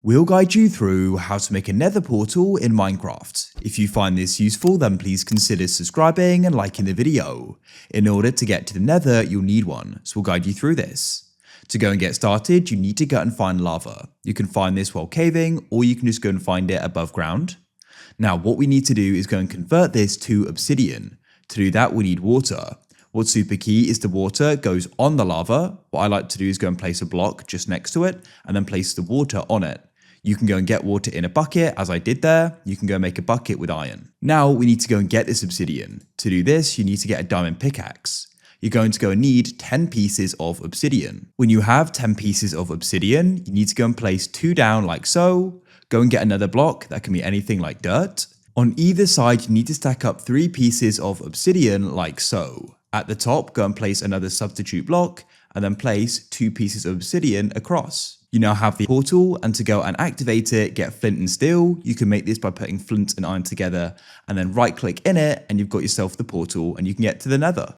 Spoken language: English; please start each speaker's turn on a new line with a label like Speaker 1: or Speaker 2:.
Speaker 1: We'll guide you through how to make a nether portal in Minecraft. If you find this useful, then please consider subscribing and liking the video. In order to get to the nether, you'll need one, so we'll guide you through this. To go and get started, you need to go and find lava. You can find this while caving, or you can just go and find it above ground. Now, what we need to do is go and convert this to obsidian. To do that, we need water. What's super key is the water goes on the lava. What I like to do is go and place a block just next to it, and then place the water on it. You can go and get water in a bucket, as I did there. You can go and make a bucket with iron. Now we need to go and get this obsidian. To do this, you need to get a diamond pickaxe. You're going to go and need 10 pieces of obsidian. When you have 10 pieces of obsidian, you need to go and place 2 down like so. Go and get another block, that can be anything like dirt. On either side, you need to stack up 3 pieces of obsidian like so. At the top, go and place another substitute block, and then place 2 pieces of obsidian across. You now have the portal, and to go and activate it, get flint and steel. You can make this by putting flint and iron together, and then right click in it, and you've got yourself the portal, and you can get to the nether.